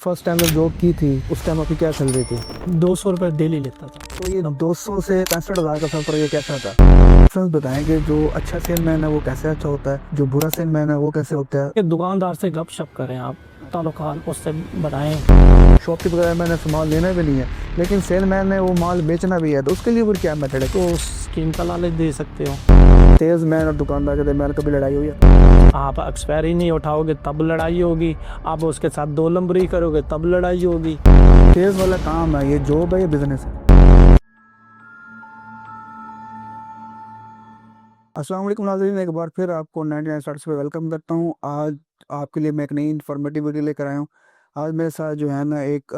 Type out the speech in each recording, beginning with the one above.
First time जब job की थी उस टाइम आपकी क्या सैलरी थी? 200 रुपये डेली लेता था। तो ये 200 से 65,000 का सफर ये कैसा था? डिफरेंस बताएं कि जो अच्छा सेलमैन है वो कैसे अच्छा होता है, जो बुरा सेलमैन है वो कैसे होता है। कि दुकानदार से गपशप करें आप, ताल्लुकात उससे बनाएं। शॉप की बजाय मैंने सामान लेना भी नहीं है, लेकिन सेलमैन ने वो माल बेचना भी है, तो उसके लिए फिर क्या मेथड है? तो स्कीम का लालच दे सकते हो। सेल्समैन और दुकानदार के दरमियान कभी लड़ाई हुई है? आप एक्सपायरी नहीं उठाओगे तब लड़ाई होगी, आप उसके साथ दो नंबरी करोगे तब लड़ाई होगी। सेल्स वाला काम है, ये जॉब है, ये बिजनेस है? अस्सलाम वालेकुम नाज़रीन, एक बार फिर आपको 99 स्टार्ट्स पे वेलकम करता हूँ। आज आपके लिए मैं एक नई इन्फॉर्मेटिव वीडियो लेकर आया हूँ। आज मेरे साथ जो है ना एक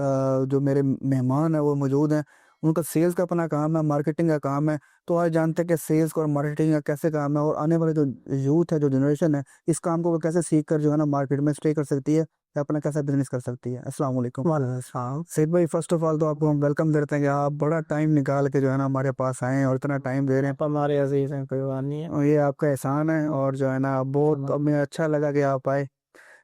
जो मेरे मेहमान हैं वो मौजूद हैं। उनका सेल्स का अपना काम है, मार्केटिंग का काम है। तो आज जानते हैं कि सेल्स और मार्केटिंग का कैसे काम है और आने वाले जो यूथ है, जो जनरेशन है, इस काम को वो कैसे सीख कर जो है ना मार्केट में स्टे कर सकती है या अपना कैसा बिजनेस कर सकती है। अस्सलाम वालेकुम। वालेकुम। सैद भाई, फर्स्ट ऑफ ऑल तो आपको हम वेलकम देते हैं कि आप बड़ा टाइम निकाल के जो है ना हमारे पास आए हैं और इतना टाइम दे रहे हैं। आप हमारे अजीज हैं, कोई बात नहीं है। और ये आपका एहसान है और जो है ना बहुत हमें अच्छा लगा कि आप आए।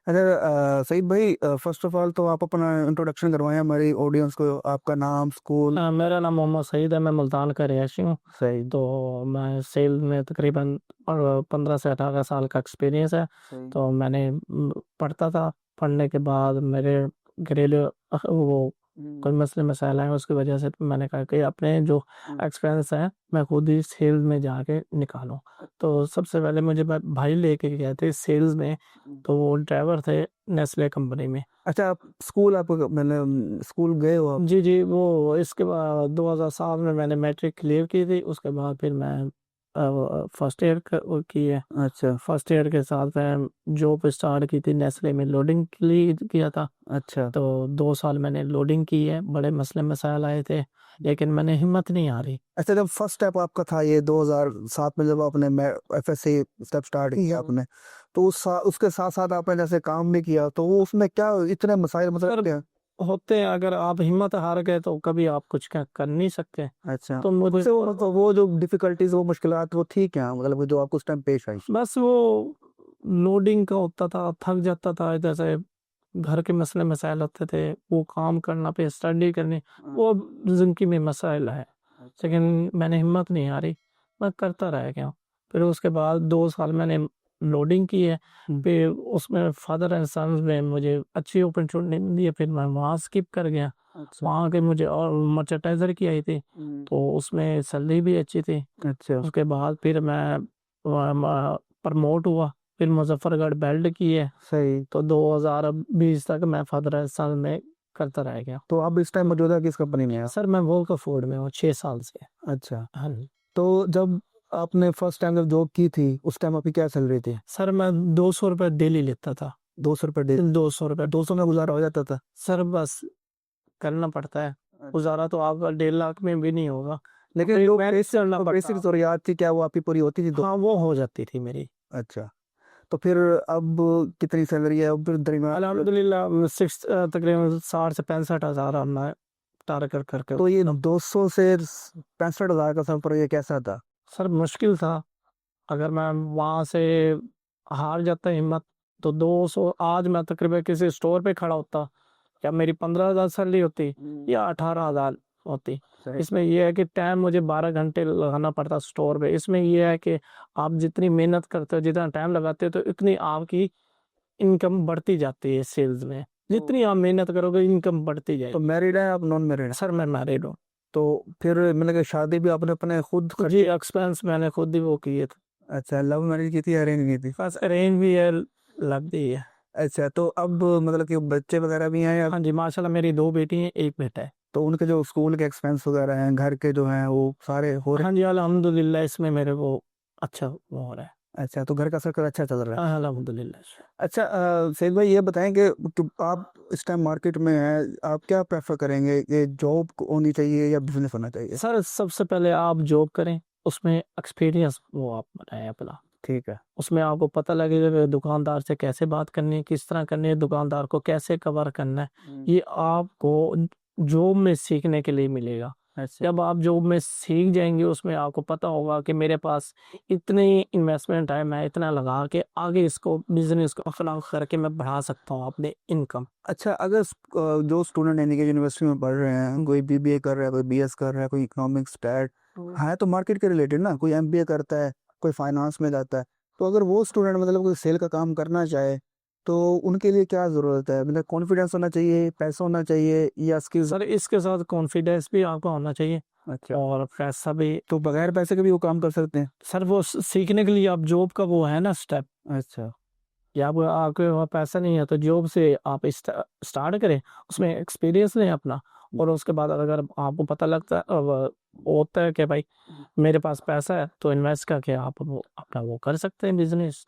अच्छा सईद भाई, फर्स्ट ऑफ ऑल तो आप अपना इंट्रोडक्शन करवाएं हमारी ऑडियंस को, आपका नाम, स्कूल। मेरा नाम मोहम्मद सईद है, मैं मुल्तान का रहायशी हूँ। सही। तो मैं सेल में तकरीबन 15 से 18 साल का एक्सपीरियंस है। सही। तो मैंने पढ़ता था, पढ़ने के बाद मेरे घरेलू वो कोई मसले मसाइल आए, उसकी वजह से मैंने कहा कि अपने जो एक्सपीरियंस है मैं खुद ही सेल्स में जाके निकालूं। तो सबसे पहले मुझे भाई लेके गए थे सेल्स में, तो वो ड्राइवर थे नेस्ले कंपनी में। अच्छा, आप स्कूल, आप मतलब स्कूल गए हो आप? जी जी, वो इसके बाद 2007 में मैंने मैट्रिक क्लियर की थी, उसके बाद फिर मैं फर्स्ट ईयर की है। अच्छा। फर्स्ट ईयर के साथ मैं जॉब स्टार्ट की थी नेस्ले में, लोडिंग के लिए किया था। अच्छा। तो 2 साल मैंने लोडिंग की है, बड़े मसले मसाइल आए थे लेकिन मैंने हिम्मत नहीं हारी। अच्छा, जब फर्स्ट स्टेप आपका था ये 2007 में, जब आपने एफएससी स्टेप स्टार्ट किया आपने, तो उसके साथ साथ आपने जैसे काम भी किया, तो वो उसमें क्या इतने मसाइल मतलब सर क्या? होते हैं, अगर आप हिम्मत हार गए तो कभी आप कुछ कर नहीं सकते। अच्छा, तो मुझे उससे वो तो वो जो डिफिकल्टीज, वो मुश्किलात, वो थी क्या, मतलब वो जो आपको उस टाइम पेश आई? बस वो लोडिंग का होता था, थक जाता था, जैसे घर के मसले मसाइल होते थे, वो काम करना पे स्टडी करनी, वो जिंदगी में मसाइल है। लेकिन मैंने हिम्मत नहीं हारी, मैं करता रह गया। फिर उसके बाद 2 साल मैंने लोडिंग की है। फिर उसमें फादर एंड सन्स में मुझे अच्छी अपॉर्चुनिटी मिली है, फिर मैं वहाँ स्किप कर गया। अच्छा। वहाँ के मुझे और मर्चेंडाइजर की आई थी, तो उसमें सैलरी भी अच्छी थी। अच्छा। उसके बाद फिर मैं प्रमोट हुआ, फिर मुजफ्फरगढ़ बेल्ट की है। सही। तो 2020 तक मैं फादर एंड सन में करता रह गया। तो आप इस टाइम मौजूदा किस कंपनी में हैं? सर मैं वोल्का फूड में हूँ 6 साल से। अच्छा। हाँ जी। तो जब आपने फर्स्ट टाइम जब जॉब की थी उस टाइम आपकी क्या सैलरी थी? सर मैं 200 रुपये डेली लेता था। 200 रुपये डे? 200 रुपये। 200 में गुजारा हो जाता था? सर बस करना पड़ता है, अच्छा। गुजारा तो आपका 1.5 लाख में भी नहीं होगा, लेकिन फिर जो मैं चलना पड़ता। बेसिक जरूरियात थी, क्या वो आपकी पूरी होती थी? हाँ वो हो जाती थी मेरी। अच्छा। तो फिर अब कितनी सैलरी है अब फिर दरमियान? अल्हम्दुलिल्लाह तकरीबन 60 से 65 हज़ार हमने टारगेट करके। तो ये 200 से 65,000 का सफर ये कैसा था? सर मुश्किल था, अगर मैं वहाँ से हार जाता हिम्मत तो 200, आज मैं तकरीबन किसी स्टोर पे खड़ा होता, या मेरी 15 हज़ार सैलरी होती या 18 हज़ार होती। सही। इसमें यह है कि टाइम मुझे 12 घंटे लगाना पड़ता स्टोर पे। इसमें यह है कि आप जितनी मेहनत करते हो, जितना टाइम लगाते हो, तो इतनी आपकी इनकम बढ़ती जाती है सेल्स में। जितनी आप मेहनत करोगे इनकम बढ़ती तो जाएगी। मैरिड है आप, नॉन मैरिड है? सर मैं मैरिड हूँ। तो फिर मैंने कहा शादी भी आपने अपने खुद जी, खर्चे? एक्सपेंस मैंने खुद ही वो किए थे। अच्छा, लव मैरिज की थी, अरेंज की थी? बस अरेंज भी है, लग भी है। अच्छा, तो अब मतलब कि बच्चे वगैरह भी हैं या? हाँ जी, माशाल्लाह मेरी 2 बेटी हैं, एक बेटा है। तो उनके जो स्कूल के एक्सपेंस वगैरह हैं, घर के जो हैं, वो सारे हो रहे? हाँ जी, अल्हम्दुलिल्लाह इसमें मेरे को अच्छा वो हो रहा है। अच्छा, तो घर का सर्कल अच्छा चल रहा है? हाँ अल्हम्दुलिल्लाह। अच्छा, सैद भाई ये बताएं कि आप इस टाइम मार्केट में हैं, आप क्या प्रेफर करेंगे, ये जॉब होनी चाहिए या बिजनेस होना चाहिए? सर सबसे पहले आप जॉब करें, उसमें एक्सपीरियंस वो आप बनाएं अपना। ठीक है। उसमें आपको पता लगेगा कि दुकानदार से कैसे बात करनी है, किस तरह करनी है, दुकानदार को कैसे कवर करना है। ये आपको जॉब में सीखने के लिए मिलेगा। अच्छा जब आप जॉब में सीख जाएंगे उसमें आपको पता होगा कि मेरे पास इतनी इन्वेस्टमेंट है, मैं इतना लगा के आगे इसको बिजनेस को अपना करके मैं बढ़ा सकता हूँ अपने इनकम। अच्छा, अगर जो स्टूडेंट यानी कि यूनिवर्सिटी में पढ़ रहे हैं, कोई बीबीए कर रहा है, कोई बीएस कर रहा है, कोई इकोनॉमिक्स स्टैट है तो मार्केट के रिलेटेड ना, कोई एमबीए करता है, कोई फाइनेंस में जाता है, तो अगर वो स्टूडेंट मतलब कोई सेल का काम करना चाहे तो उनके लिए क्या ज़रूरत है? मतलब कॉन्फिडेंस होना चाहिए, पैसा होना चाहिए, या स्किल्स? सर इसके साथ कॉन्फिडेंस भी आपका होना चाहिए अच्छा, और पैसा भी। तो बगैर पैसे के भी वो काम कर सकते हैं? सर वो सीखने के लिए आप जॉब का वो है ना स्टेप, अच्छा या आप आपके वहाँ पैसा नहीं है तो जॉब से आप स्टार्ट करें, उसमें एक्सपीरियंस लें अपना, और उसके बाद अगर आपको पता लगता है होता है कि भाई मेरे पास पैसा है तो इन्वेस्ट करके आप वो अपना वो कर सकते हैं बिजनेस।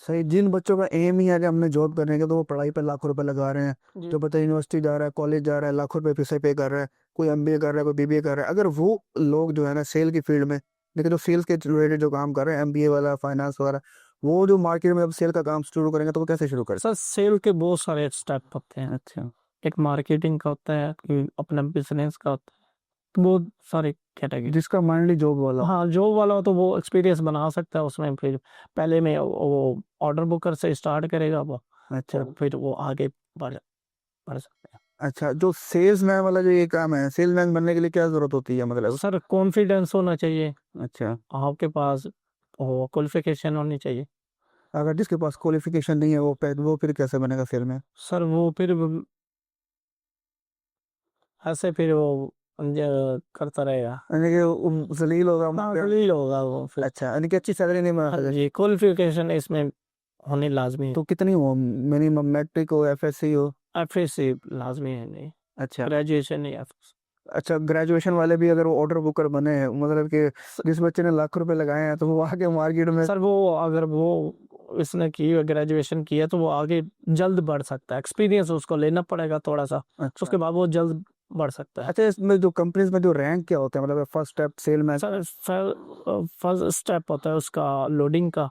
सही। जिन बच्चों का एम ही है कि हमने जॉब करने का, तो वो पढ़ाई पे लाखों रुपए लगा रहे हैं। जो बच्चा यूनिवर्सिटी जा रहा है, कॉलेज जा रहा है, लाखों रुपए फीस पे कर रहा है, कोई एमबीए कर रहा है, कोई बीबीए कर रहा है, अगर वो लोग जो है ना सेल की फील्ड में, लेकिन जो सेल्स के रिलेटेड जो काम कर रहे हैं, एमबीए वाला, फाइनेंस वगैरह, वो जो मार्केट में अब सेल का काम शुरू करेंगे तो वो कैसे शुरू करें? सर सेल के बहुत सारे स्टेप होते हैं, अच्छा एक मार्केटिंग का होता है, कि अपना बिजनेस का होता है, तो बहुत सारे कैटेगरी। जिसका माइंड ली जॉब वाला। हाँ जॉब वाला हो तो वो एक्सपीरियंस बना सकता है उसमें, फिर पहले में वो ऑर्डर बुकर से स्टार्ट करेगा वो, अच्छा तो फिर वो आगे बढ़ बढ़ सकते हैं। अच्छा, जो सेल्स मैन वाला जो ये काम है, सेल्स मैन बनने के लिए क्या जरूरत होती है मतलब? सर कॉन्फिडेंस होना चाहिए अच्छा, आपके पास, वो क्वालिफिकेशन होनी चाहिए। अगर जिसके पास क्वालिफिकेशन नहीं है वो फिर कैसे बनेगा सेल मैन? सर वो फिर ऐसे फिर वो करता रहेगा, यानी कि जलील होगा हाँ जलील होगा वो फिर। अच्छा, यानी कि अच्छी सैलरी नहीं मिल हाँ सकती? जी क्वालिफिकेशन इसमें होनी लाजमी है। तो कितनी हो मिनिमम? मैट्रिक हो, एफएससी हो? एफएससी लाजमी है, नहीं अच्छा ग्रेजुएशन नहीं है। अच्छा, ग्रेजुएशन वाले भी अगर वो ऑर्डर बुकर बने हैं, मतलब कि जिस बच्चे ने लाख रुपए लगाए हैं तो वो आगे मार्केट में? सर वो अगर वो इसने की ग्रेजुएशन किया तो वो आगे जल्द बढ़ सकता है, एक्सपीरियंस उसको लेना पड़ेगा थोड़ा सा, अच्छा उसके बाद वो जल्द बढ़ सकता है। अच्छा, इसमें जो कंपनीज में जो रैंक क्या होता है, मतलब first step salesman? Sir first step होता है उसका लोडिंग का,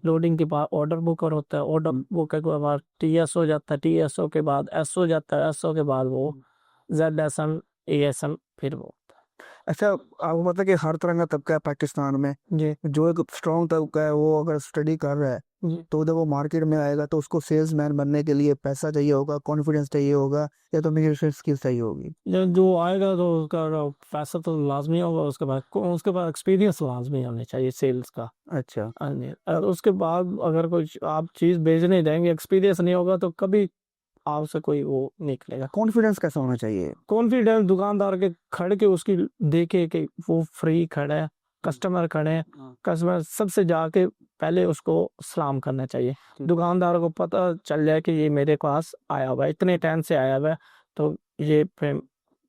लोडिंग के बाद ऑर्डर बुकर होता है, ऑर्डर बुकर के बाद टीएस हो जाता है, टीएसओ के बाद एस हो जाता है, एसओ के बाद वो जेड एस एम फिर वो। अच्छा, आपको पता है कि हर तरह का तबका है पाकिस्तान में। जी जो एक स्ट्रॉन्ग तबका है वो अगर स्टडी कर रहा है जी। तो जब वो मार्केट में आएगा तो उसको सेल्स मैन बनने के लिए पैसा चाहिए होगा, कॉन्फिडेंस चाहिए होगा, या तो मेरी स्किल्स चाहिए होगी? जब जो आएगा तो उसका पैसा तो लाजमी होगा, उसके बाद एक्सपीरियंस लाजमी होने चाहिए सेल्स का। अच्छा हाँ जी, और उसके बाद अगर कोई आप चीज़ बेचने जाएंगे, एक्सपीरियंस नहीं होगा तो कभी आपसे कोई वो निकलेगा। कॉन्फिडेंस कैसा होना चाहिए? कॉन्फिडेंस दुकानदार के खड़े के उसकी देखे कि वो फ्री खड़ा है, कस्टमर खड़े हैं, कस्टमर सबसे जाके पहले उसको सलाम करना चाहिए। दुकानदार को पता चल जाए कि ये मेरे पास आया हुआ है, इतने टाइम से आया हुआ है, तो ये फिर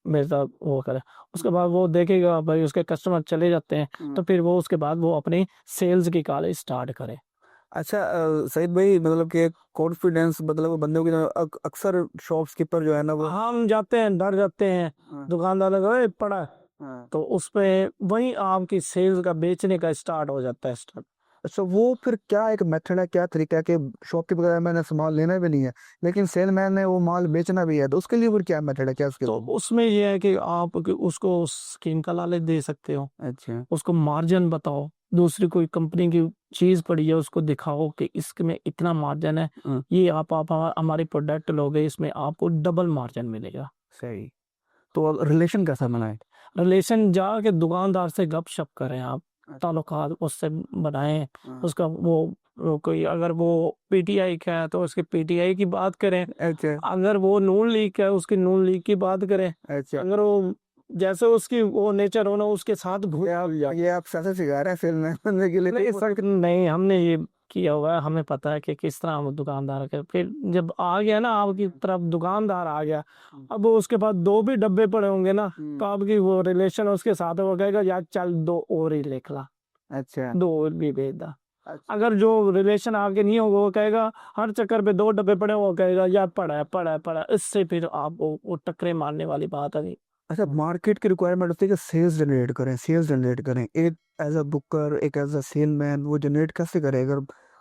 मेरे साथ वो करे। उसके बाद वो देखेगा भाई उसके कस्टमर चले जाते हैं, तो फिर वो उसके बाद वो अपनी सेल्स की कॉल स्टार्ट करे। अच्छा सईद भाई, मतलब कि कॉन्फिडेंस मतलब वो बंदे की अक्सर शॉपकीपर जो है ना वो। हम जाते हैं, डर जाते हैं, हाँ दुकानदार लगा "ओए, पड़ा है", हाँ। तो उस पे वही आपकी सेल्स का बेचने का स्टार्ट हो जाता है स्टार्ट। अच्छा, वो फिर क्या एक मेथड है, क्या तरीका है कि शॉपकीपर का मैंने सामान लेना भी नहीं है लेकिन सेलमैन ने वो माल बेचना भी है, तो उसके लिए फिर क्या मेथड है, क्या उसके तो लिए? उसमें ये है कि आप उसको स्कीम का लालच दे सकते हो, अच्छा उसको मार्जिन बताओ, दूसरी कोई कंपनी की चीज पड़ी है उसको दिखाओ कि इसमें इतना मार्जिन है, हाँ, ये आप हमारी प्रोडक्ट लोगे इसमें आपको डबल मार्जिन मिलेगा। सही। तो रिलेशन कैसा बनाए? रिलेशन जाके दुकानदार से गपशप करें आप, ताल्लुकात उससे बनाएं, उसका वो कोई अगर वो पीटीआई का है तो उसके पीटीआई की बात करें, अच्छा अगर वो नून लीग का है उसकी नून लीग की बात करें, अच्छा, अगर वो जैसे उसकी वो नेचर हो ना उसके साथ ये आप कैसे सिखा रहे हैं सेलमैन बनने के लिए? नहीं सर नहीं, हमने ये किया हुआ है, हमें पता है कि किस तरह हम दुकानदार के, फिर जब आ गया ना आपकी तरफ दुकानदार आ गया, अब वो उसके पास दो भी डब्बे पड़े होंगे ना, तो आपकी वो रिलेशन उसके साथ है, वो कहेगा यार चल दो और ही लिख ला, अच्छा दो और भी भेज दा। अगर जो रिलेशन आगे नहीं होगा वो कहेगा हर चक्कर पे दो डब्बे पड़े, वो कहेगा यार पड़ा है पड़ा है पड़ा है, इससे फिर आप वो टकरे मारने वाली बात है। अच्छा, मार्केट की रिक्वायरमेंट होती है कि सेल्स जनरेट करें, एक एज अ बुकर, एक एज अ सेलमैन, वो जनरेट कैसे करें? अगर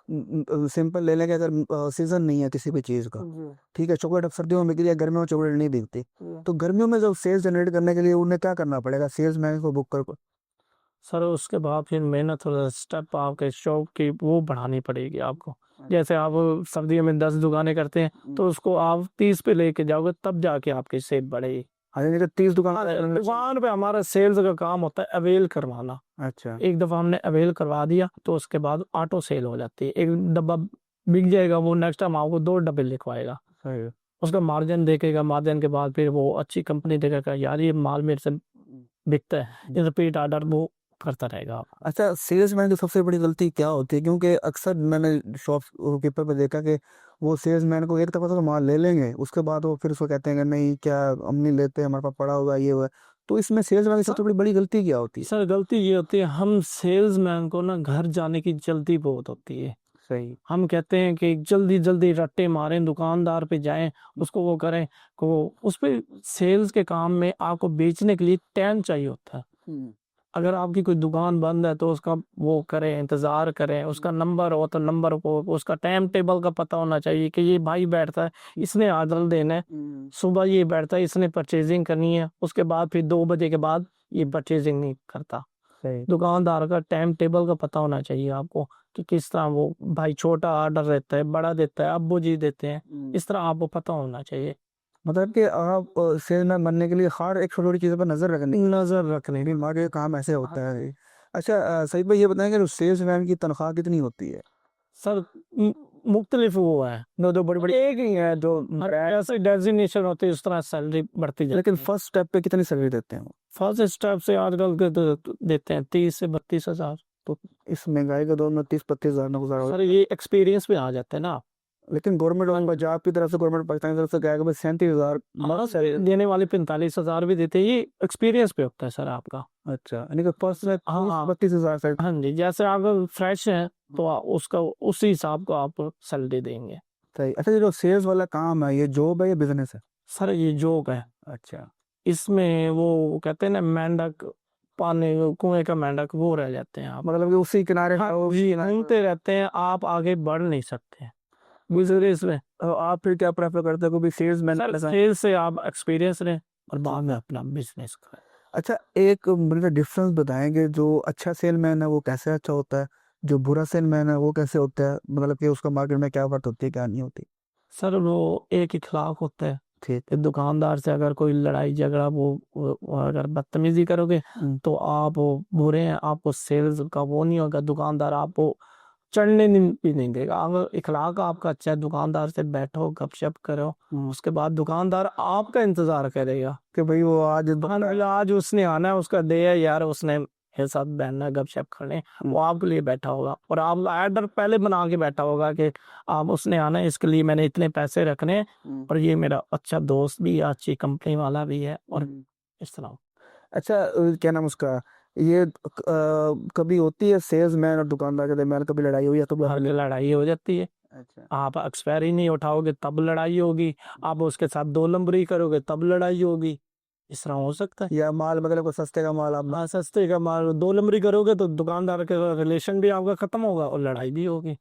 सिंपल ले लेंगे, अगर सीजन नहीं है किसी भी चीज़ का, जी ठीक है, चॉकलेट अब सर्दियों में बिक रही है, गर्मियों में चॉकलेट नहीं बिकती, जी। तो गर्मियों में जब सेल्स जनरेट करने के लिए उन्हें क्या करना पड़ेगा, सेल्स मैन को बुक कर। सर उसके बाद फिर मेहनत और स्टेप आपके शॉप की वो बढ़ानी पड़ेगी आपको। जैसे आप सर्दियों में 10 दुकानें करते हैं तो उसको आप 30 पे लेके जाओगे तब जाके आपकी सेल बढ़ेगी। हाँ, यानी कि 30 दुकान। दुकान पे हमारा सेल्स का काम होता है अवेल करवाना। अच्छा। एक दफ़ा हमने अवेल करवा दिया तो उसके बाद ऑटो सेल हो जाती है। एक डब्बा बिक जाएगा, वो नेक्स्ट टाइम आपको 2 डब्बे लिखवाएगा। सही है। उसका मार्जिन देखेगा, मार्जिन के बाद फिर वो अच्छी कंपनी देखेगा, यार ये माल मेरे से बिकता है, ये रिपीट ऑर्डर वो करता रहेगा। अच्छा, सेल्समैन की सबसे बड़ी गलती क्या होती है, क्योंकि अक्सर मैंने शॉप कीपर पे देखा कि वो सेल्समैन को एक दफ़ा तो माल ले लेंगे, उसके बाद वो फिर उसको कहते हैं कि नहीं, क्या हम नहीं लेते, हमारे पास पड़ा हुआ है, ये हुआ है। तो इसमें सेल्समैन की सबसे बड़ी गलती क्या होती है? सर गलती ये होती है, हम सेल्समैन को ना घर जाने की जल्दी बहुत होती है। सही। हम कहते हैं कि जल्दी जल्दी रट्टे मारें, दुकानदार पे जाएं, उसको वो करें को उस पे सेल्स के काम में आपको बेचने के लिए टाइम चाहिए होता है। अगर आपकी कोई दुकान बंद है तो उसका वो करें, इंतज़ार करें, उसका नंबर हो तो नंबर को, उसका टाइम टेबल का पता होना चाहिए कि ये भाई बैठता है, इसने ऑर्डर देना है, सुबह ये बैठता है, इसने परचेजिंग करनी है, उसके बाद फिर 2 बजे के बाद ये परचेजिंग नहीं करता। सही। दुकानदार का टाइम टेबल का पता होना चाहिए आपको कि किस तरह वो भाई छोटा ऑर्डर रहता है, बड़ा देता है, अब्बू जी देते हैं, इस तरह आपको पता होना चाहिए। मतलब कि आप सेल्समैन बनने के लिए हर एक छोटी-छोटी चीज़ों पर नज़र रखने की, हमारे काम ऐसे होता है। अच्छा, सईद भाई ये बताएँ कि सेल्समैन की तनख्वाह कितनी होती है? सर मुख्तलिफ वो है, जो बड़ी-बड़ी एक ही है जो ऐसे डेजिग्नेशन होती है उस तरह सैलरी बढ़ती जाती लेकिन है। फर्स्ट स्टेप पे कितनी सैलरी देते हैं वो? फर्स्ट स्टेप से आजकल के देते हैं 30 से 32 हजार। तो इस महंगाई के दौर में 30-32 हज़ार में गुज़ारा हो। सर ये एक्सपीरियंस पे आ जाते हैं ना। लेकिन गवर्नमेंट और पंजाब की तरफ से, गवर्नमेंट पाकिस्तान की तरफ से कहेगा भाई 37,000। हाँ सर, देने वाले 45 हजार भी देते हैं, ये एक्सपीरियंस पे होता है सर आपका। अच्छा, यानी कि फर्स्ट में हाँ 32,000 से। हाँ जी, जैसे आप फ्रेश हैं तो उसका उसी हिसाब को आप सैलरी देंगे। सही। अच्छा, ये जो सेल्स वाला काम है, ये जॉब है या बिजनेस है? सर ये जोक है, अच्छा। इसमें वो कहते हैं ना मेंढक, पानी कुएं का मेंढक वो रह जाते हैं आप। मतलब कि उसी किनारे हाँ वो जी, घूमते रहते हैं, आप आगे बढ़ नहीं सकते बिजनेस में। आप फिर क्या प्रेफर करते हो, कोई सेल्समैन? सर सेल्स से आप एक्सपीरियंस लें और बाद में अपना बिजनेस करें। अच्छा, एक मुझे डिफरेंस बताएंगे, जो अच्छा सेलमैन है वो कैसे अच्छा होता है, जो बुरा सेलमैन है वो कैसे होता है, मतलब कि उसका मार्केट में क्या बात होती है, क्या नहीं होती? सर वो एक इखलाक होता है ठीक। कि दुकानदार से अगर कोई लड़ाई झगड़ा वो अगर बदतमीजी करोगे तो आप वो बुरे हैं, आपको सेल्स का वो नहीं होगा, दुकानदार आपको चढ़ने भी नहीं देगा। अगर इखलाक आपका अच्छा है, दुकानदार से बैठो गपशप करो, उसके बाद दुकानदार आपका इंतजार करेगा कि भाई वो आज आज उसने आना है, उसका डे है यार, उसने मेरे साथ बैठना गपशप करने, वो आपके लिए बैठा होगा और आप ऑर्डर पहले बना के बैठा होगा कि आप उसने आना है, इसके लिए मैंने इतने पैसे रखने हैं और ये मेरा अच्छा दोस्त भी है, अच्छी कंपनी वाला भी है और इस तरह। अच्छा, क्या नाम उसका, ये कभी होती है सेल्समैन और दुकानदार के दरमियान कभी लड़ाई हुई है तो? हर लड़ाई हो जाती है, अच्छा। आप एक्सपायरी नहीं उठाओगे तब लड़ाई होगी, आप उसके साथ 2 नंबरी करोगे तब लड़ाई होगी, इस तरह हो सकता है। या माल, मतलब कोई सस्ते का माल आप। हाँ सस्ते का माल 2 नंबरी करोगे तो दुकानदार के रिलेशन भी आपका खत्म होगा और लड़ाई भी होगी।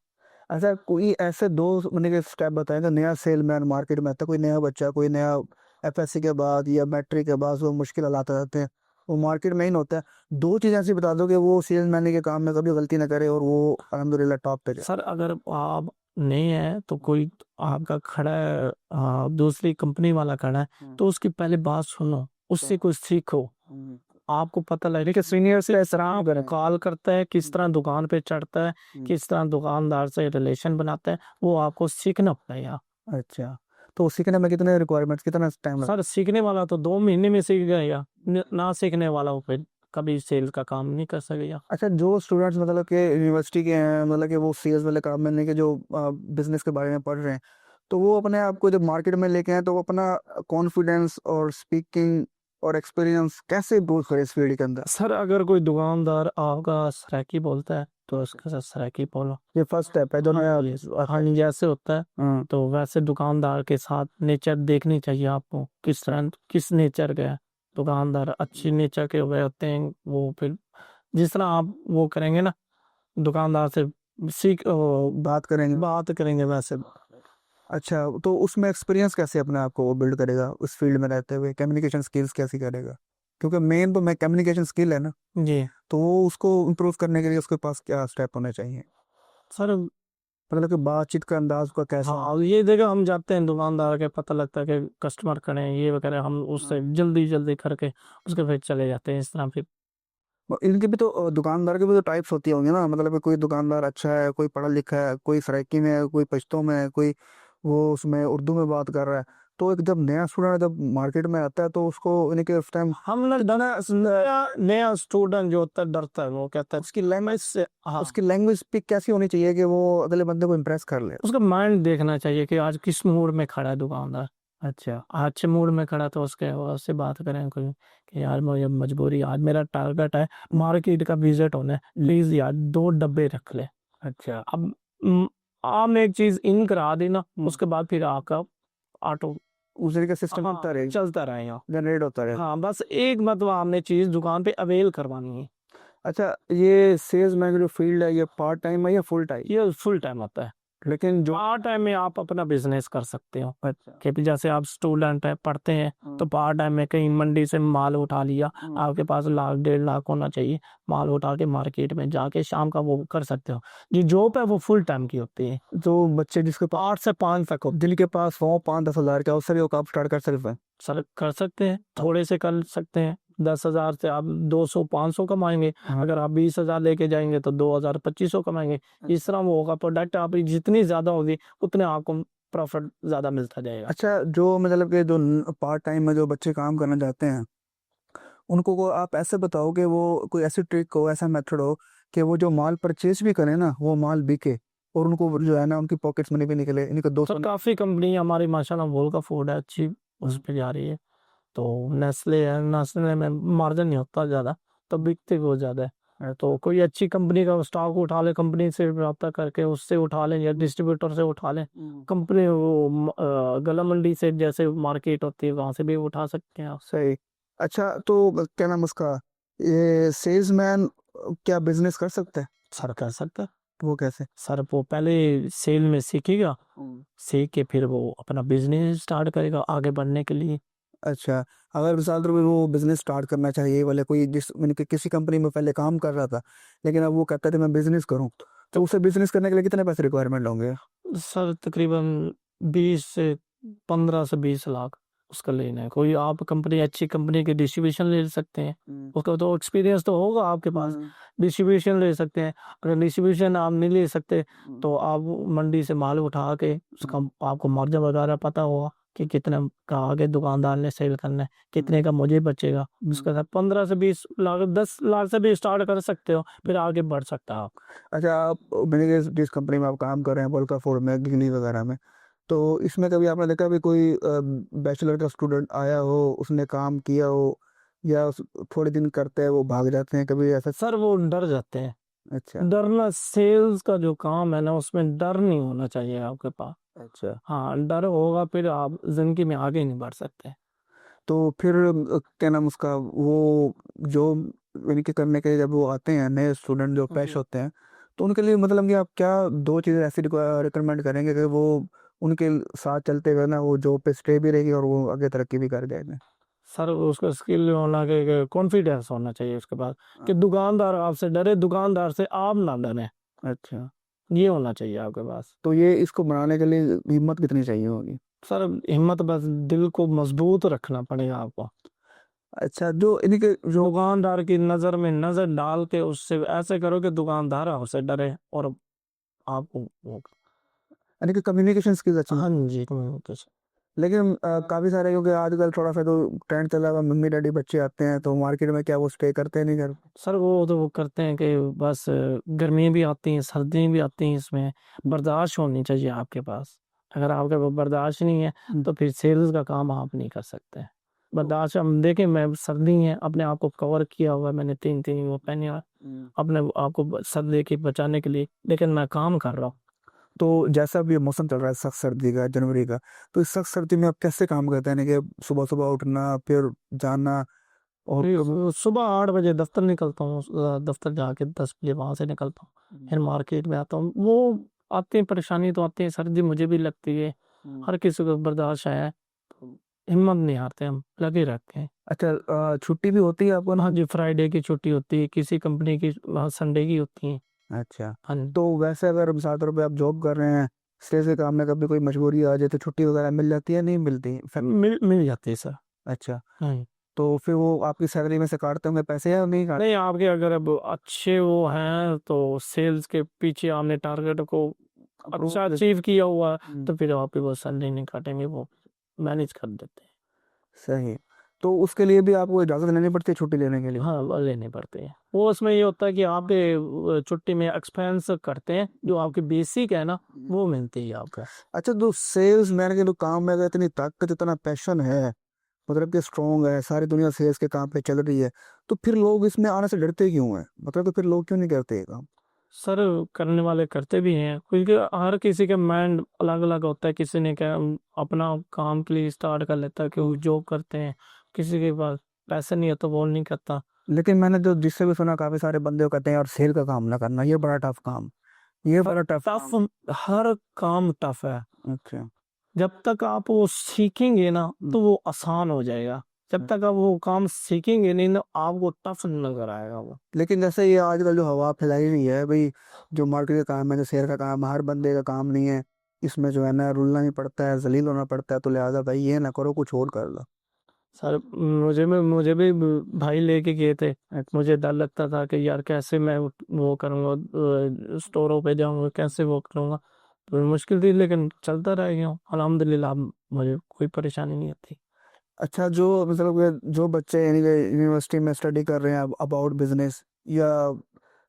अच्छा, कोई ऐसे दो महीने के स्टेप बताएंगे, नया सेलमैन मार्केट में आता है, कोई नया बच्चा, कोई नया एफएससी के बाद या मैट्रिक के बाद वो मुश्किल हालात आ जाते हैं, वो मार्केट में ही नहीं होता है, दो चीज़ें ऐसी बता दो कि वो सेल्समैन के काम में कभी गलती ना करे और वो अल्हम्दुलिल्लाह टॉप पे जाए। सर अगर आप नहीं है तो कोई आपका खड़ा है, दूसरी कंपनी वाला खड़ा है तो उसकी पहले बात सुनो, उससे कुछ सीखो, आपको पता लगे कि सीनियर से एहतराम करें, कॉल करता है, किस तरह दुकान पे चढ़ता है, किस तरह दुकानदार से रिलेशन बनाता है, वो आपको सीखना पड़ेगा। अच्छा, तो सीखने में कितने रिक्वायरमेंट्स, कितना टाइम लगता सर सीखने वाला तो 2 महीने में सीख गया, ना सीखने वाला वो फिर कभी सेल्स का काम नहीं कर सकेगा। है? अच्छा, जो स्टूडेंट्स मतलब कि यूनिवर्सिटी के हैं, मतलब कि वो सेल्स वाले काम में नहीं, कि जो बिजनेस के बारे में पढ़ रहे हैं, तो वो अपने आप को जब मार्केट में लेके आए तो वो अपना कॉन्फिडेंस और स्पीकिंग और एक्सपीरियंस कैसे इम्प्रूव करे इस फील्ड के अंदर? सर अगर कोई दुकानदार आपका सराकी बोलता है तो उसके साथ सराकी बोलो, ये फर्स्ट स्टेप है, दोनों हाँ जैसे होता है तो वैसे दुकानदार के साथ नेचर देखनी चाहिए आपको, किस तरह किस नेचर का है दुकानदार। अच्छी नेचर के हुए होते हैं वो, फिर जिस तरह आप वो करेंगे ना दुकानदार से बात करेंगे। बात करेंगे वैसे। अच्छा, तो उसमें एक्सपीरियंस कैसे अपने आप को वो बिल्ड करेगा उस फील्ड में रहते हुए, कम्युनिकेशन स्किल्स कैसे करेगा? क्योंकि मेन तो मैं कम्युनिकेशन स्किल है ना, जी तो वो उसको इम्प्रूव करने के लिए उसके पास क्या स्टेप होने चाहिए? सर। मतलब कि बातचीत का अंदाज का कैसा? हाँ ये देखो, हम जाते हैं दुकानदार के, पता लगता है कि कस्टमर खड़े हैं ये वगैरह, हम उससे जल्दी जल्दी करके उसके फिर चले जाते हैं इस तरह फिर। इनके भी तो दुकानदार के भी तो टाइप्स होती होंगी ना, मतलब कि कोई दुकानदार अच्छा है, कोई पढ़ा लिखा है, कोई सराइकी में है, कोई पश्तो में है, कोई वो उसमें उर्दू में बात कर रहा है। तो एक जब नया स्टूडेंट जब मार्केट में आता है तो उसको इनके उस टाइम हम लोग नया नया स्टूडेंट जो होता है डरता है, वो कहता है उसकी लैंग्वेज इससे। हाँ, उसकी लैंग्वेज स्पीक कैसी होनी चाहिए कि वो अगले बंदे को इम्प्रेस कर ले? उसका माइंड देखना चाहिए कि आज किस मूड में खड़ा है दुकानदार। अच्छा, अच्छे मूड में खड़ा तो उससे बात करें कोई कि यार मुझे मजबूरी, आज मेरा टारगेट है मार्केट का विजिट होना है, प्लीज यार 2 डब्बे रख ले। अच्छा। अब आम एक चीज इन करा देना, उसके बाद फिर आपका ऑटो उस तरीके का सिस्टम हाँ चलता रहेगा। जनरेट होता रहेगा। हाँ बस एक मतलब आपने चीज दुकान पे अवेल करवानी है। अच्छा, ये सेल्स मैन की जो फील्ड है, ये पार्ट टाइम है या फुल टाइम? ये फुल टाइम होता है। लेकिन जो पार्ट टाइम में आप अपना बिजनेस कर सकते हो अच्छा। कि भी जैसे आप स्टूडेंट है, पढ़ते हैं, तो पार्ट टाइम में कहीं मंडी से माल उठा लिया, आपके पास 1 लाख 1.5 लाख होना चाहिए, माल उठा के मार्केट में जाके शाम का वो कर सकते हो। जो जॉब है वो फुल टाइम की होती है, जो बच्चे जिसके पास 8 से 5 तक हो। जिनके पास हो 5-10 हज़ार का, उससे भी वो काम स्टार्ट कर सकते हैं? सर कर सकते हैं, थोड़े से कर सकते हैं। 10,000 से आप 200 500 कमाएंगे, अगर आप 20,000 लेके जाएंगे तो 2,000 2500 कमाएंगे। इस तरह वो होगा, प्रोडक्ट आप जितनी ज्यादा होगी उतने आपको प्रॉफिट ज्यादा मिलता जाएगा। अच्छा, जो मतलब कि जो पार्ट टाइम में जो बच्चे काम करना चाहते हैं, उनको को आप ऐसे बताओ कि वो कोई ऐसी ट्रिक हो, ऐसा मेथड हो कि वो जो माल परचेज भी करें ना, वो माल बिके और उनको जो है ना उनकी पॉकेट्स मनी भी निकले, इनका सर 200। काफी कंपनी हमारी माशाल्लाह वोल का फूड है अच्छी, उस पे जा रही है। तो नेस्ले है, नेस्ले में मार्जिन नहीं होता ज़्यादा, तो बिकते वो ज़्यादा है। तो कोई अच्छी कंपनी का स्टॉक उठा ले, कंपनी से रब्ता करके उससे उठा लें या डिस्ट्रीब्यूटर से उठा लें। कंपनी वो गला मंडी से जैसे मार्केट होती है वहां से भी उठा सकते हैं आप। सही। अच्छा, तो क्या नाम उसका, ये सेल्समैन क्या बिजनेस कर सकता है? सर कर सकता है। वो कैसे? सर वो पहले सेल में सीखेगा, सीख के फिर वो अपना बिजनेस स्टार्ट करेगा आगे बढ़ने के लिए। अच्छा, अगर मिसाल तौर पे वो बिजनेस स्टार्ट करना चाहिए वाले कोई, जिस मैंने किसी कंपनी में पहले काम कर रहा था, लेकिन अब वो कहता था मैं बिजनेस करूं, तो उसे बिजनेस करने के लिए कितने पैसे रिक्वायरमेंट होंगे? सर तकरीबन 20 से 15 से 20 लाख उसका लेना है। कोई आप कंपनी, अच्छी कंपनी के डिस्ट्रीब्यूशन ले सकते हैं, उसका तो एक्सपीरियंस तो होगा आपके पास। डिस्ट्रीब्यूशन ले सकते हैं, अगर डिस्ट्रीब्यूशन आप नहीं ले सकते तो आप मंडी से माल उठा के उसका आपको मार्जिन वगैरह पता होगा कि कितने का आगे दुकानदार ने सेल करना है, कितने का मुझे बचेगा। उसके साथ 15 से 20 लाख, 10 लाख से भी स्टार्ट कर सकते हो, फिर आगे बढ़ सकता है आप। अच्छा, आप मैंने जिस कंपनी में आप काम कर रहे हैं, बोल्का फोर्ड में, गिगली वगैरह में, तो इसमें कभी आपने देखा भी कोई बैचलर का स्टूडेंट आया हो, उसने काम किया हो, या थोड़े दिन करते हैं वो भाग जाते हैं, कभी ऐसा? सर वो डर जाते हैं। अच्छा। डरना, सेल्स का जो काम है ना उसमें डर नहीं होना चाहिए आपके पास। अच्छा, हाँ डर होगा फिर आप जिंदगी में आगे नहीं बढ़ सकते। तो फिर क्या नाम उसका, वो जो इनके करने के लिए जब वो आते हैं नए स्टूडेंट जो फ्रेश होते हैं, तो उनके लिए मतलब कि आप क्या दो चीज़ें ऐसी रिकमेंड करेंगे कि वो उनके साथ चलते हुए ना वो जॉब पे स्टे भी रहेगी और वो आगे तरक्की भी कर जाएगा? सर उसका स्किल होना के कॉन्फिडेंस होना चाहिए उसके पास, कि दुकानदार आपसे डरे, दुकानदार से आप ना डरे, अच्छा, ये होना चाहिए आपके पास। तो ये इसको बनाने के लिए हिम्मत कितनी चाहिए होगी? सर हिम्मत, बस दिल को मजबूत रखना पड़ेगा आपको। अच्छा, जो इनके जो दुकानदार की नजर में नजर डाल के उससे ऐसे करो कि दुकानदार आपसे डरे और आपको यानी कि कम्युनिकेशन स्किल्स अच्छी हाँ होनी। जी कम्युनिकेशन। लेकिन काफी सारे, क्योंकि आजकल थोड़ा सा तो ट्रेंड चला हुआ, मम्मी डैडी बच्चे आते हैं तो मार्केट में क्या वो स्टे करते हैं नहीं घर? सर वो तो वो करते हैं कि बस गर्मी भी आती हैं सर्दी भी आती हैं, इसमें बर्दाश्त होनी चाहिए आपके पास। अगर आपके पास बर्दाश्त नहीं है तो फिर सेल्स का काम आप नहीं कर सकते। बर्दाश्त, हम देखें, मैं सर्दी है अपने आप को कवर किया हुआ है, मैंने 3 3 वो पहने हुआ है अपने आप को सर्दी के बचाने के लिए, लेकिन मैं काम कर रहा हूँ। तो जैसा भी मौसम चल रहा है सख्त सर्दी का, जनवरी का, तो इस सख्त सर्दी में आप कैसे काम करते हैं? यानी कि सुबह सुबह उठना, फिर जाना, और फिर सुबह 8 बजे दफ्तर निकलता हूँ, दफ्तर जाके 10 बजे वहां से निकलता हूँ, फिर मार्केट में आता हूँ। वो आते हैं, परेशानी तो आती है, सर्दी मुझे भी लगती है, हर किसी को बर्दाश्त है, हिम्मत नहीं हारते, हम लगे रहते हैं। अच्छा, छुट्टी भी होती है आपको ना? हाँ जी, फ्राइडे की छुट्टी होती है, किसी कंपनी की संडे की होती है। अच्छा, हाँ जी। तो वैसे अगर मिसाल तौर पे आप जॉब कर रहे हैं, सेल्स के काम में कभी कोई मजबूरी आ जाए तो छुट्टी वगैरह मिल जाती है, नहीं मिलती? मिल जाती है सर। अच्छा, हाँ जी। तो फिर वो आपकी सैलरी में से काटते होंगे पैसे या नहीं काट? नहीं, आपके अगर अब अच्छे वो हैं तो सेल्स के पीछे आपने टारगेट को अच्छा अप्रूव? अचीव किया हुआ है, तो फिर आपकी वो सैलरी नहीं काटेंगे, वो मैनेज कर देते हैं। सही। तो उसके लिए भी आपको इजाज़त लेनी पड़ती है छुट्टी लेने के लिए? हाँ, वो लेने पड़ते हैं। वो उसमें ये होता है कि आपके छुट्टी में एक्सपेंस करते हैं, जो आपकी बेसिक है ना, वो मिलती है आपका। अच्छा, तो सेल्स मैन के जो काम में अगर इतनी ताकत, इतना पैशन है, मतलब कि स्ट्रॉन्ग है, सारी दुनिया सेल्स के काम पे चल रही है, तो फिर लोग इसमें आने से डरते क्यों हैं? मतलब तो फिर लोग क्यों नहीं करते ये काम? सर, करने वाले करते भी हैं, क्योंकि हर किसी का माइंड अलग अलग होता है। किसी ने क्या अपना काम के लिए स्टार्ट कर लेता है कि वो जॉब करते हैं, किसी के पास पैसे नहीं है तो वो नहीं करता। लेकिन मैंने जो जिससे भी सुना, काफी सारे बंदे कहते हैं यार सेल का काम ना करना, ये बड़ा टफ काम, ये बड़ा टफ टफ, काम। हर काम टफ है। अच्छा। जब तक आप वो सीखेंगे ना तो वो आसान हो जाएगा, जब तक आप वो काम सीखेंगे नहीं ना आपको टफ नजर आएगा वो। लेकिन जैसे ये आजकल जो हवा फैलाई हुई है भाई, जो मार्केट का काम है, जो शेयर का काम है, हर बंदे का काम नहीं है, इसमें जो है ना रुलना ही पड़ता है, जलील होना पड़ता है, तो लिहाजा भाई ये ना करो, कुछ और कर लो। सर, मुझे भी भाई लेके गए थे। मुझे डर लगता था कि यार कैसे मैं वो करूँगा, स्टोरों पे जाऊँगा, कैसे वो करूँगा, तो मुश्किल थी, लेकिन चलता रह गया हूँ अल्हम्दुलिल्लाह। अब मुझे कोई परेशानी नहीं आती। अच्छा, जो मतलब कि जो बच्चे यानी कि यूनिवर्सिटी में स्टडी कर रहे हैं अबाउट बिजनेस, या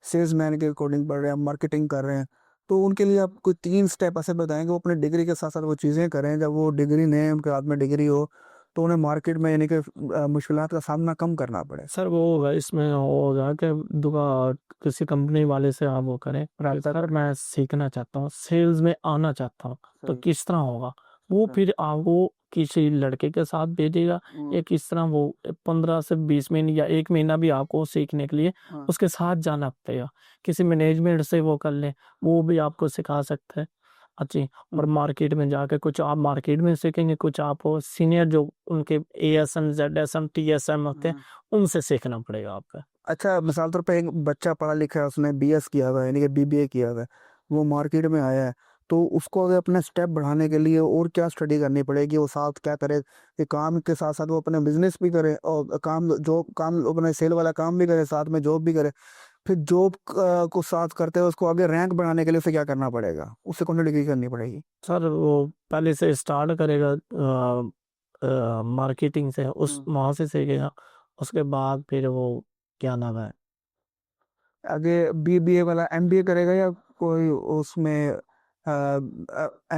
सेल्समैन के अकॉर्डिंग पढ़ रहे हैं, मार्केटिंग कर रहे हैं, तो उनके लिए आप कोई 3 स्टेप ऐसे बताएंगे वो अपने डिग्री के साथ साथ वो चीज़ें करें, जब वो डिग्री नहीं उनके हाथ में डिग्री हो, तो उन्हें मार्केट में यानी कि मुश्किलात का सामना कम करना पड़े? सर, वो होगा इसमें, वो होगा कि दुकान किसी कंपनी वाले से आप वो करें, सर मैं सीखना चाहता हूँ, सेल्स में आना चाहता हूँ, तो सही। किस तरह होगा। वो हाँ। फिर आपको किसी लड़के के साथ भेजेगा, या किस तरह वो 15 से 20 महीने या 1 महीना भी आपको सीखने के लिए हाँ। उसके साथ जाना पड़ेगा। किसी मैनेजमेंट से वो कर ले, वो भी आपको सिखा सकता है अच्छी। और मार्केट में जाके कुछ आप मार्केट में सीखेंगे, कुछ आप सीनियर जो उनके ASM ZSM TSM होते हैं हाँ। उनसे सीखना पड़ेगा आपका। अच्छा, मिसाल तौर पे एक बच्चा पढ़ा लिखा है, उसने BS किया हुआ है यानी कि BBA किया हुआ है, वो मार्केट में आया है, तो उसको अगर अपने स्टेप बढ़ाने के लिए और क्या स्टडी करनी पड़ेगी? वो साथ क्या करे कि काम के साथ साथ वो अपने बिजनेस भी करे, और काम जो काम अपने सेल वाला काम भी करे, साथ में जॉब भी करे, फिर जॉब को साथ करते हुए उसको आगे रैंक बढ़ाने के लिए उसे क्या करना पड़ेगा? उससे कौन सी डिग्री करनी पड़ेगी? सर, वो पहले से स्टार्ट करेगा मार्केटिंग से, उस वहां से सीखेगा। उसके बाद फिर वो क्या नाम है, आगे BBA वाला MBA करेगा, या कोई उसमें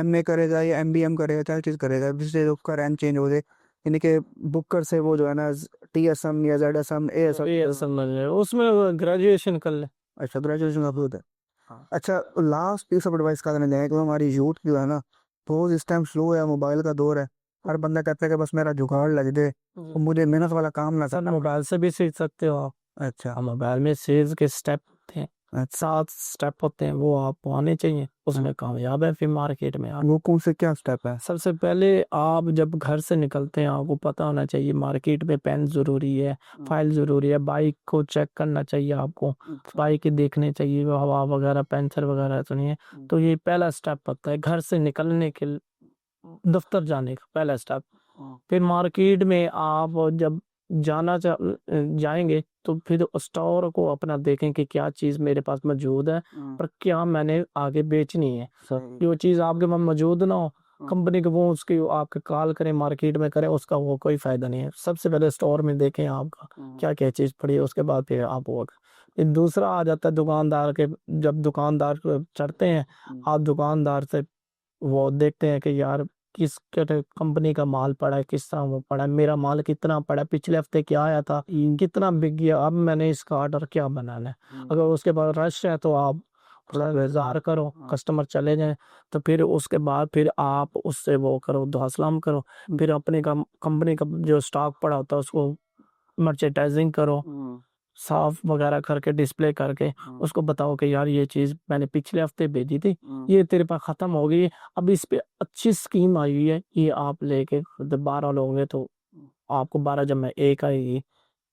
MA करेगा, या MBM करेगा, क्या चीज़ करेगा जिससे उसका रैंक चेंज हो जाए, यानी कि बुकर से वो जो है ना TSM या ZSM ASM? ये समझ रहे हो? उसमें ग्रेजुएशन कर ले। अच्छा, ग्रेजुएशन का होता है। हाँ। अच्छा, लास्ट पीस ऑफ एडवाइस का देना चाहेंगे कि हमारी यूथ जो है ना, बहुत इस टाइम स्लो है, मोबाइल का दौर है, हर बंदा कहता है कि बस मेरा जुगाड़ लग जाए, तो मुझे मेहनत वाला काम ना सर, करना पड़े। मोबाइल से भी सीख सकते हो आप। अच्छा। हाँ, मोबाइल में सेल्स के स्टेप थे, अच्छा। 7 स्टेप होते हैं, वो आपको आने चाहिए, हाँ। उसमें कामयाब है फिर मार्केट में आप। वो कौन से क्या स्टेप है? सबसे पहले आप जब घर से निकलते हैं आपको पता होना चाहिए मार्केट में पेन जरूरी है, फाइल जरूरी है, बाइक को चेक करना चाहिए आपको, बाइक देखने चाहिए वो हवा वगैरह पंचर वगैरह तो नहीं है। तो ये पहला स्टेप होता है घर से निकलने के दफ्तर जाने का पहला स्टेप। फिर मार्केट में आप जब जाएंगे तो फिर स्टोर को अपना देखें कि क्या चीज़ मेरे पास मौजूद है, पर क्या मैंने आगे बेचनी है। जो चीज़ आपके पास मौजूद ना हो, कंपनी को वो उसकी आपके कॉल करें मार्केट में करें, उसका वो कोई फायदा नहीं है। सबसे पहले स्टोर में देखें आपका क्या क्या चीज़ पड़ी है, उसके बाद फिर आप वो फिर दूसरा आ जाता है दुकानदार के। जब दुकानदार को चढ़ते हैं, आप दुकानदार से वो देखते हैं कि यार किस कंपनी का माल पड़ा है, किस तरह वो पड़ा है, मेरा माल कितना पड़ा है, पिछले हफ्ते क्या आया था, कितना बिक गया, अब मैंने इसका ऑर्डर क्या बनाना है। अगर उसके बाद रश है तो आप थोड़ा इंतजार करो, कस्टमर चले जाएं, तो फिर उसके बाद फिर आप उससे वो करो, दुआ सलाम करो। फिर अपने कंपनी का जो स्टॉक पड़ा होता है उसको मर्चेंडाइजिंग करो, साफ वगैरह करके डिस्प्ले करके उसको बताओ कि यार ये चीज़ मैंने पिछले हफ्ते भेजी थी, ये तेरे पास ख़त्म हो गई है, अब इस पे अच्छी स्कीम आई हुई है, ये आप लेके 12 लोग हैं तो आपको 12 जब में एक आएगी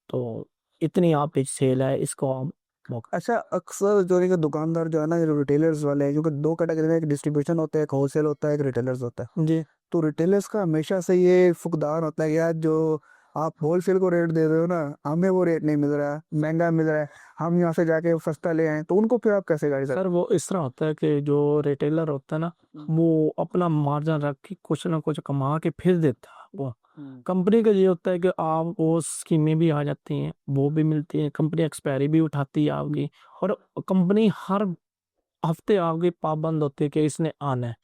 तो इतनी आप पे सेल है, इसको आप मौका। अच्छा, अक्सर जो है कि दुकानदार जो है ना, जो रिटेलर्स वाले हैं, क्योंकि दो कैटेगरी में, एक डिस्ट्रीब्यूशन होता है, एक होलसेल होता है, एक रिटेलर्स होता है। जी तो रिटेलर्स का हमेशा से ये फुकदार होता है कि यार जो आप होलसेल को रेट दे रहे हो ना, हमें वो रेट नहीं मिल रहा है, महंगा मिल रहा है, हम यहाँ से जाके सस्ता ले आए, तो उनको फिर आप कैसे गाइड सर, करते वो इस तरह होता है कि जो रिटेलर होता है ना, वो अपना मार्जिन रख के कुछ ना कुछ कमा के फिर देता है वो। कंपनी का ये होता है कि आप वो स्कीमें भी आ जाती हैं, वो भी मिलती हैं, कंपनी एक्सपायरी भी उठाती है आपकी, और कंपनी हर हफ्ते आपकी पाबंद होती है कि इसने आना है।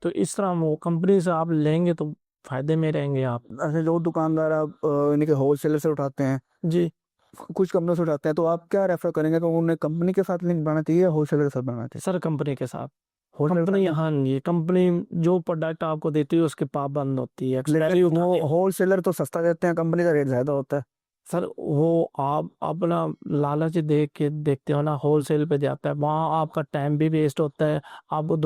तो इस तरह वो कंपनी से आप लेंगे तो फायदे में रहेंगे आप। ऐसे जो दुकानदार आप इनके होलसेलर से उठाते हैं, जी कुछ कंपनियों से उठाते हैं, तो आप क्या रेफर करेंगे कि उन्हें कंपनी के साथ लिंक बनाना चाहिए या होलसेलर के साथ बनाना चाहिए? सर, कंपनी के साथ। होलसेलर के कंपनी साथ। हाँ जी, कंपनी जो प्रोडक्ट आपको देती है उसके पाबंद होती है, एक्सपायरी लेकिन वो उठाती है। होलसेलर तो सस्ता देते हैं, कंपनी का रेट ज्यादा होता है। सर, वो आप अपना लालच देख के देखते हो ना, होलसेल पे जाता है, वहाँ आपका टाइम भी वेस्ट होता है, आपको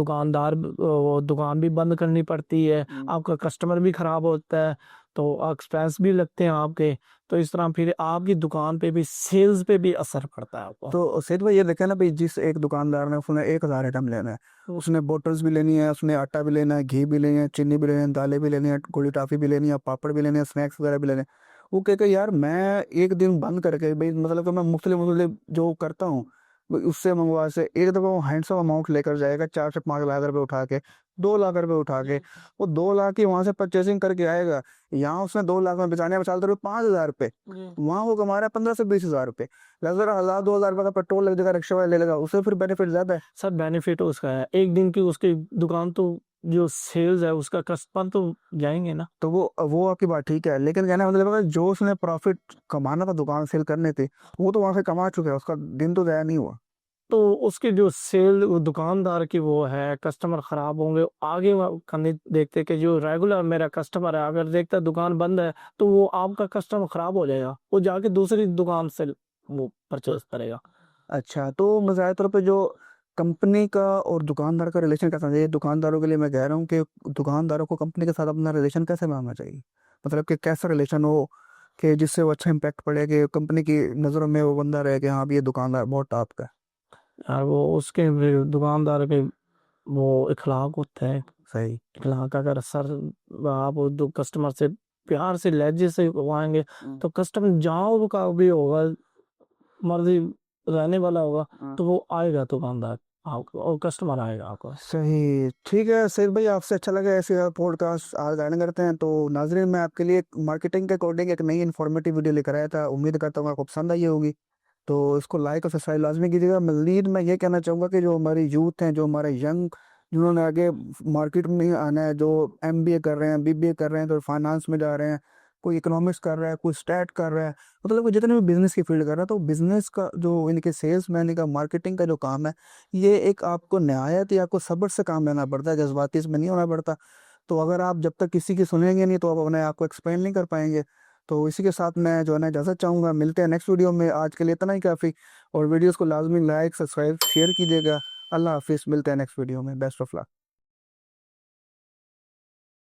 वो दुकान भी बंद करनी पड़ती है, आपका कस्टमर भी खराब होता है, तो एक्सपेंस भी लगते हैं आपके। तो इस तरह फिर आपकी दुकान पे भी, सेल्स पे भी असर पड़ता है आपको। तो सेठ भाई ये देखे ना भाई, जिस एक दुकानदार ने उसने 1,000 आइटम लेना है, उसने बोटल्स भी लेनी है, उसने आटा भी लेना है, घी भी लेनी है, चीनी भी लेनी है, दालें भी लेनी है, गोली टाफी भी लेनी है, पापड़ भी लेने हैं, स्नैक्स वगैरह भी लेने हैं। वो कह के यार मैं एक दिन बंद करके भाई, मतलब कि मैं मुख्तलिफ मुख्तलिफ जो करता हूँ उससे मंगवा से एक दफ़ा वो हैंडसम अमाउंट लेकर जाएगा, 4 से 5 लाख रुपए उठा के, 2 लाख रुपए उठा के, वो 2 लाख की वहां से परचेसिंग करके आएगा। यहाँ उसने 2 लाख में बचाने में चालते रुपये 5,000 रुपये, वहां वो कमा रहा है 15 से 20 हजार रुपये। लगभग 1,000 2,000 रुपये का पेट्रोल लग जाएगा, रिक्शा वाला ले लेगा, उससे फिर बेनिफिट ज्यादा है। सर, बेनिफिट उसका है, एक दिन की उसकी दुकान तो जो सेल्स है उसका कस्टमर तो जाएंगे ना। तो वो आपकी बात ठीक है, लेकिन कहना मतलब है कि जो उसने प्रॉफिट कमाना था दुकान सेल करने थे, वो तो वहां से कमा चुका है, उसका दिन तो ज़ाया नहीं हुआ। तो उसकी जो सेल, वो दुकानदार की वो है, कस्टमर खराब होंगे आगे, वो करने देखते कि जो रेगुलर मेरा कस्टमर है, अगर देखता है दुकान बंद है तो वो आपका कस्टमर खराब हो जाएगा, वो जाके दूसरी दुकान से वो परचेज करेगा। अच्छा, तो मैं ज़्यादातर पे जो कंपनी का और दुकानदार का रिलेशन कैसा चाहिए, दुकानदारों के लिए मैं कह रहा हूँ कि दुकानदारों को कंपनी के साथ अपना रिलेशन कैसे बनाना चाहिए, मतलब कि कैसा रिलेशन हो कि जिससे वो अच्छा इम्पैक्ट पड़े, कि कंपनी की नज़रों में वो बंदा रहे कि हाँ भी ये दुकानदार बहुत टॉप का है। यार वो उसके भी दुकानदार के वो इखलाक होता है। सही। इखलाक अगर सर आप दो कस्टमर से प्यार से लहजे से आएंगे तो कस्टमर जहाँ का भी होगा, मर्जी रहने वाला होगा तो वो आएगा दुकानदार आपको, और कस्टमर आएगा आपको। सही, ठीक है सैद भाई, आपसे अच्छा लगा ऐसे पॉडकास्ट आज गाने करते हैं। तो नाजरीन, मैं आपके लिए मार्केटिंग के अकॉर्डिंग एक नई इन्फॉर्मेटिव वीडियो लेकर आया था, उम्मीद करता हूँ आपको पसंद आई होगी। तो इसको लाइक और सब्सक्राइब लाजमी कीजिएगा। मज़ीद मैं ये कहना चाहूँगा कि जो हमारी यूथ हैं, जो हमारे यंग, जिन्होंने आगे मार्केट में आना है, जो एमबीए कर रहे हैं, बीबीए कर रहे हैं, तो फाइनेंस में जा रहे हैं, कोई इकोनॉमिक्स कर रहा है, कोई स्टैट कर रहा है, मतलब कि जितने भी बिजनेस की फील्ड कर रहा है, तो बिजनेस का जो इनके सेल्स मैन का मार्केटिंग का जो काम है, ये एक आपको नहायत ही आपको सब्र से काम लेना पड़ता है, जज्बाती इसमें नहीं होना पड़ता। तो अगर आप जब तक किसी की सुनेंगे नहीं तो आप अपने आप को एक्सप्लेन नहीं कर पाएंगे। तो इसी के साथ मैं जो है ना इजाज़त चाहूँगा, मिलते हैं नेक्स्ट वीडियो में, आज के लिए इतना ही काफ़ी। और वीडियोस को लाजमी लाइक सब्सक्राइब शेयर कीजिएगा। अल्लाह हाफिज़, मिलते हैं नेक्स्ट वीडियो में, बेस्ट ऑफ लक।